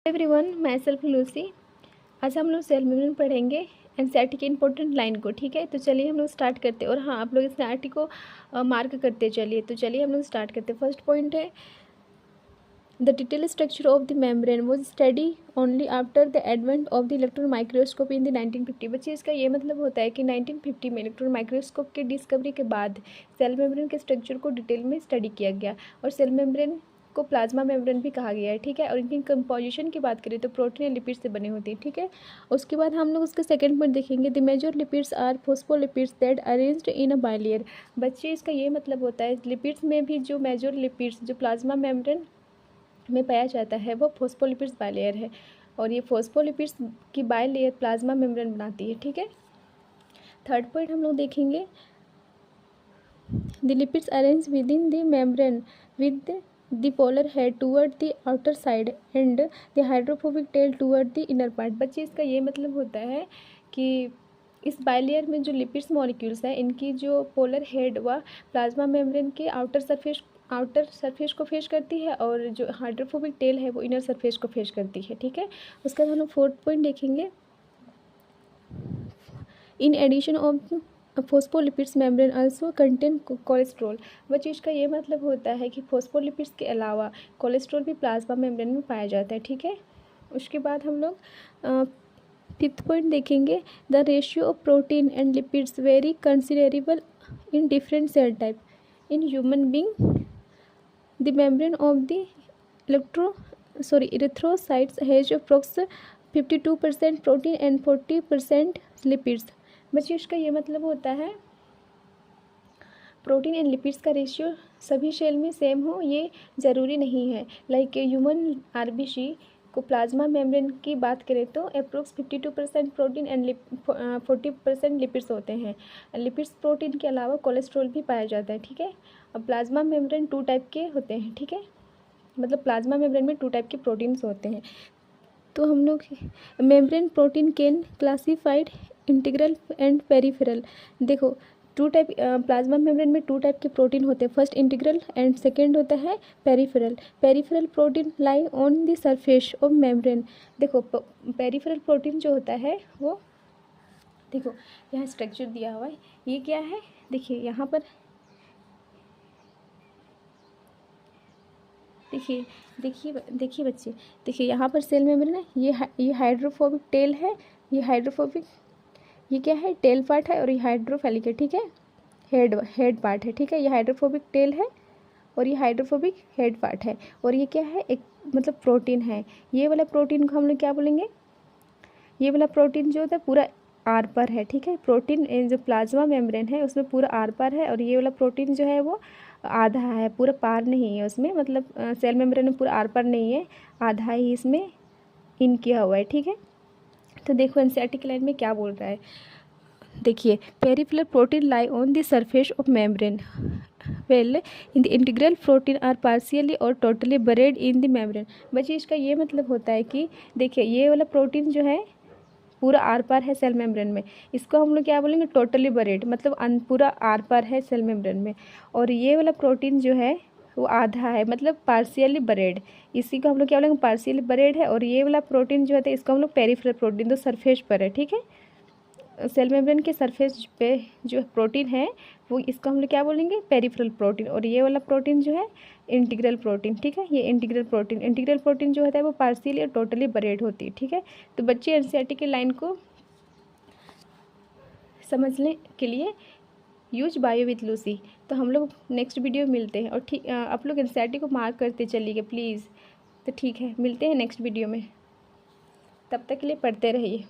Everyone, मैं self Lucy. आज हम लोग सेल मेम्ब्रेन पढ़ेंगे एनसीईआरटी के इंपॉर्टेंट लाइन को। ठीक है, तो चलिए हम लोग स्टार्ट करते हैं। और हाँ, आप लोग एनसीईआरटी को मार्क करते चलिए। तो चलिए हम लोग स्टार्ट करते हैं। फर्स्ट पॉइंट है the detail structure of the membrane was study only after the advent of the electron microscope in the 1950। बच्चे इसका ये मतलब होता है कि 1950 में इलेक्ट्रॉन माइक्रोस्कोप के डिस्कवरी के बाद सेल मेम्ब्रेन के स्ट्रक्चर को डिटेल में स्टडी किया गया। और सेल मेम्ब्रेन को प्लाज्मा मेम्ब्रेन भी कहा गया है। ठीक है, और इनकी कंपोजिशन की बात करें तो प्रोटीन या लिपिड्स से बने होते हैं। ठीक है, उसके बाद हम लोग उसका सेकंड पॉइंट देखेंगे the major lipids are phospholipids that arranged in a bilayer. बच्चे इसका ये मतलब होता है लिपिड्स में भी जो मेजर लिपिड्स जो प्लाज्मा मेम्ब्रेन में पाया जाता है वो फोस्फोलिपिड्स बाइलेयर है। और ये फोस्फोलिपिड्स की बाइलेयर प्लाज्मा मेम्ब्रेन बनाती है। ठीक है, थर्ड पॉइंट हम लोग देखेंगे the lipids arrange with in the membrane with the polar head toward the outer side and the hydrophobic tail toward the inner part। बच्चे इसका ये मतलब होता है कि इस बाइलेयर में जो लिपिड्स मॉलिक्यूल्स हैं इनकी जो पोलर हेड व प्लाज्मा मेम्ब्रेन के आउटर सरफेस को फेस करती है और जो हाइड्रोफोबिक टेल है वो इनर सरफेस को फेस करती है। ठीक है, उसका हम लोग फोर्थ पॉइंट देखेंगे in addition of phospholipids membrane also contain cholesterol. बच्चे इसका ये मतलब होता है कि फोस्फोलिपिड्स के अलावा कोलेस्ट्रॉल भी प्लाज्मा मेम्ब्रेन में पाया जाता है। ठीक है, उसके बाद हम लोग फिफ्थ पॉइंट देखेंगे the ratio of protein and lipids very considerable in different cell type in human being the membrane of the erythrocytes has approx 52% protein and 40% lipids. बच्चे इसका ये मतलब होता है प्रोटीन एंड लिपिड्स का रेशियो सभी cell में सेम हो ये ज़रूरी नहीं है। लाइक ह्यूमन आरबीसी को प्लाज्मा मेम्ब्रेन की बात करें तो अप्रोक्स 52% प्रोटीन एंड 40% लिपिड्स होते हैं। लिपिड्स प्रोटीन के अलावा कोलेस्ट्रॉल भी पाया जाता है। ठीक है, अब प्लाज्मा मेम्ब्रेन 2 टाइप के होते हैं। ठीक है, मतलब प्लाज्मा मेम्ब्रेन में 2 टाइप के प्रोटीन्स होते हैं। तो हम लोग membrane protein can classified integral and peripheral. देखो 2 टाइप प्लाज्मा मेम्ब्रेन में 2 टाइप के प्रोटीन होते हैं, फर्स्ट इंटीग्रल एंड सेकेंड होता है peripheral. Peripheral protein lie on the surface of membrane. देखो पेरिफेरल प्रोटीन जो होता है वो देखो यहाँ स्ट्रक्चर दिया हुआ है, ये क्या है देखिए यहाँ पर देखिए बच्चे, देखिए यहाँ पर सेल मेम्ब्रेन है, ये हाइड्रोफोबिक टेल है, ये क्या है टेल पार्ट है और ये हाइड्रोफेलिक है। ठीक है, हेड पार्ट है। ठीक है, ये हाइड्रोफोबिक टेल है और ये हाइड्रोफोबिक हेड पार्ट है। और ये क्या है एक मतलब प्रोटीन है। ये वाला प्रोटीन को हम लोग क्या बोलेंगे, ये वाला प्रोटीन जो होता है पूरा आर पर है। ठीक है, प्रोटीन जो प्लाज्मा मेम्ब्रेन है उसमें पूरा आर पर है और ये वाला प्रोटीन जो है वो आधा है, पूरा पार नहीं है उसमें, मतलब सेल मेम्ब्रेन में पूरा आर पार नहीं है, आधा ही इसमें इन किया हुआ है। ठीक है, तो देखो एनसीईआरटी की लाइन में क्या बोल रहा है, देखिए peripheral protein lie on the surface of membrane well in the integral protein are partially और totally buried in the membrane. बच्चे इसका ये मतलब होता है कि देखिए ये वाला प्रोटीन जो है पूरा आर पार है सेल मेम्ब्रेन में, इसको हम लोग क्या बोलेंगे टोटली बरेड, मतलब पूरा आर पार है सेल मेम्ब्रेन में। और ये वाला प्रोटीन जो है वो आधा है, मतलब पार्शियली बरेड, इसी को हम लोग क्या बोलेंगे पार्शियली बरेड है। और ये वाला प्रोटीन जो है इसको हम लोग पेरिफेरल प्रोटीन तो सरफेस पर है। ठीक है, सेल मेम्ब्रेन के सरफेस पे जो प्रोटीन है वो इसको हम लोग क्या बोलेंगे पेरिफेरल प्रोटीन। और ये वाला प्रोटीन जो है इंटीग्रल प्रोटीन। ठीक है, ये इंटीग्रल प्रोटीन जो होता है वो पार्शियली और टोटली बरेड होती है। ठीक है, तो बच्चे एनसीईआरटी की लाइन को समझने के लिए यूज बायो विथ लूसी। तो हम लोग नेक्स्ट वीडियो में मिलते हैं। और ठीक आप लोग एनसीईआरटी को मार्क करते चलिएगा प्लीज़। तो ठीक है, मिलते हैं नेक्स्ट वीडियो में, तब तक के लिए पढ़ते रहिए।